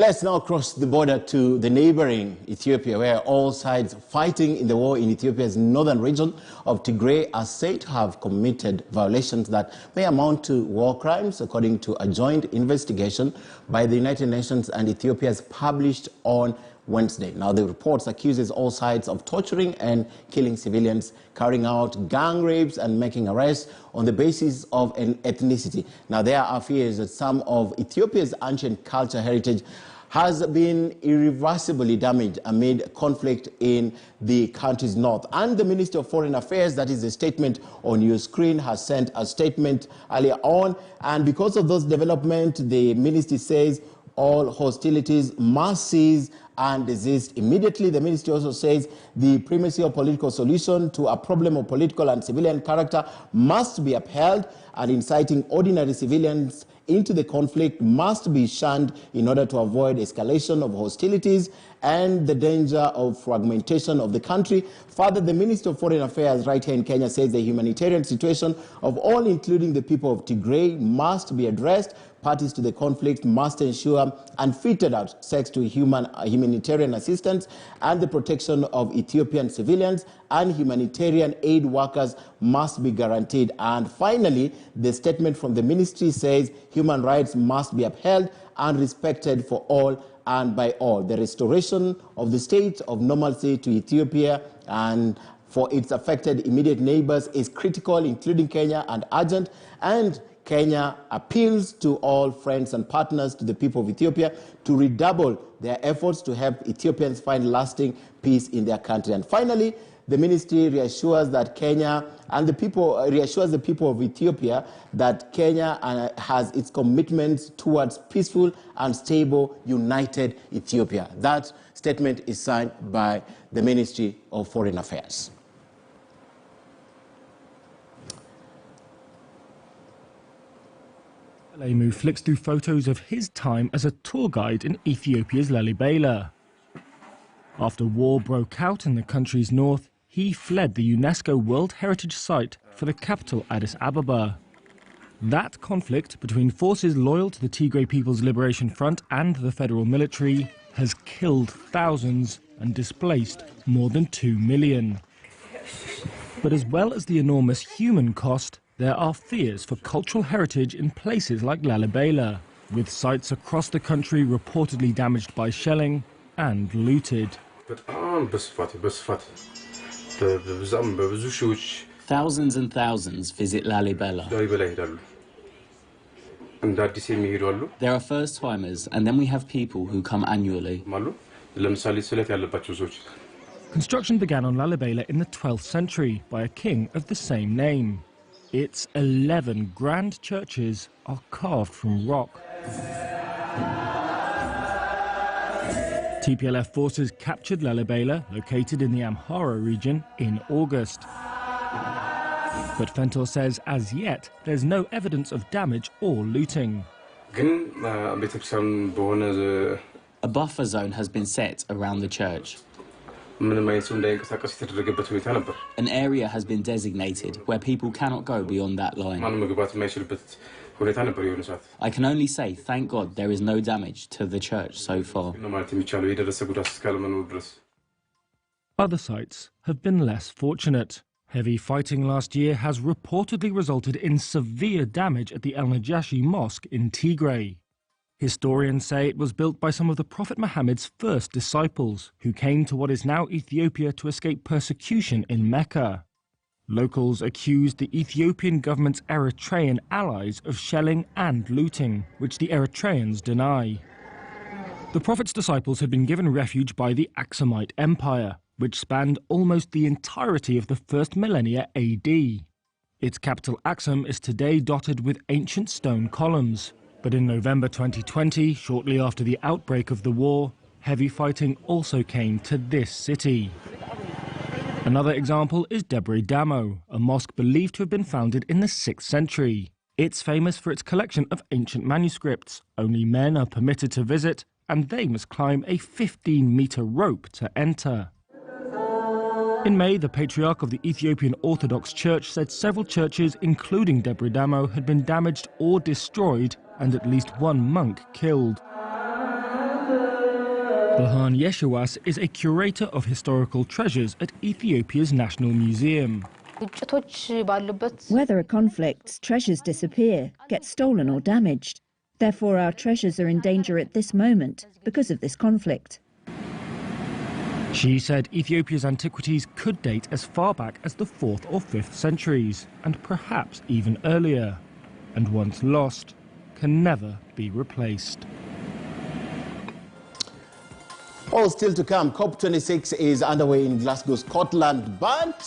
Well, let's now cross the border to the neighboring Ethiopia, where all sides fighting in the war in Ethiopia's northern region of Tigray are said to have committed violations that may amount to war crimes, according to a joint investigation by the United Nations and Ethiopia's published on Wednesday. Now, the report accuses all sides of torturing and killing civilians, carrying out gang rapes and making arrests on the basis of an ethnicity. Now, there are fears that some of Ethiopia's ancient culture heritage has been irreversibly damaged amid conflict in the country's north. And the Ministry of Foreign Affairs, that is the statement on your screen, has sent a statement earlier on. And because of those developments, the ministry says all hostilities must cease and desist immediately. The ministry also says the primacy of political solution to a problem of political and civilian character must be upheld, and inciting ordinary civilians into the conflict must be shunned in order to avoid escalation of hostilities and the danger of fragmentation of the country. Further, the Minister of Foreign Affairs right here in Kenya says the humanitarian situation of all, including the people of Tigray, must be addressed. Parties to the conflict must ensure unfettered access to humanitarian assistance and the protection of Ethiopian civilians, and humanitarian aid workers must be guaranteed. And finally, the statement from the ministry says human rights must be upheld and respected for all and by all. The restoration of the state of normalcy to Ethiopia and for its affected immediate neighbors is critical, including Kenya, and urgent. And Kenya appeals to all friends and partners, to the people of Ethiopia, to redouble their efforts to help Ethiopians find lasting peace in their country. And finally, the ministry reassures that Kenya and the people of Ethiopia that Kenya has its commitments towards peaceful and stable, united Ethiopia. That statement is signed by the Ministry of Foreign Affairs. Alemu flicks through photos of his time as a tour guide in Ethiopia's Lalibela. After war broke out in the country's north, he fled the UNESCO World Heritage Site for the capital Addis Ababa. That conflict between forces loyal to the Tigray People's Liberation Front and the federal military has killed thousands and displaced more than 2 million. But as well as the enormous human cost, there are fears for cultural heritage in places like Lalibela, with sites across the country reportedly damaged by shelling and looted. Thousands and thousands visit Lalibela. There are first-timers, and then we have people who come annually. Construction began on Lalibela in the 12th century by a king of the same name. Its 11 grand churches are carved from rock. TPLF forces captured Lalibela, located in the Amhara region, in August. But Fentor says as yet there's no evidence of damage or looting. A buffer zone has been set around the church. An area has been designated where people cannot go beyond that line. I can only say, thank God, there is no damage to the church so far. Other sites have been less fortunate. Heavy fighting last year has reportedly resulted in severe damage at the El Najashi Mosque in Tigray. Historians say it was built by some of the Prophet Muhammad's first disciples, who came to what is now Ethiopia to escape persecution in Mecca. Locals accused the Ethiopian government's Eritrean allies of shelling and looting, which the Eritreans deny. The Prophet's disciples had been given refuge by the Aksumite Empire, which spanned almost the entirety of the first millennia AD. Its capital Aksum is today dotted with ancient stone columns. But in November 2020, shortly after the outbreak of the war, heavy fighting also came to this city. Another example is Debre Damo, a mosque believed to have been founded in the 6th century. It's famous for its collection of ancient manuscripts. Only men are permitted to visit, and they must climb a 15-meter rope to enter. In May, the Patriarch of the Ethiopian Orthodox Church said several churches, including Debre Damo, had been damaged or destroyed, and at least one monk killed. Burhan Yeshawas is a curator of historical treasures at Ethiopia's National Museum. Where there are conflicts, treasures disappear, get stolen or damaged. Therefore, our treasures are in danger at this moment because of this conflict. She said Ethiopia's antiquities could date as far back as the 4th or 5th centuries, and perhaps even earlier, and once lost, can never be replaced. All still to come. COP26 is underway in Glasgow, Scotland, but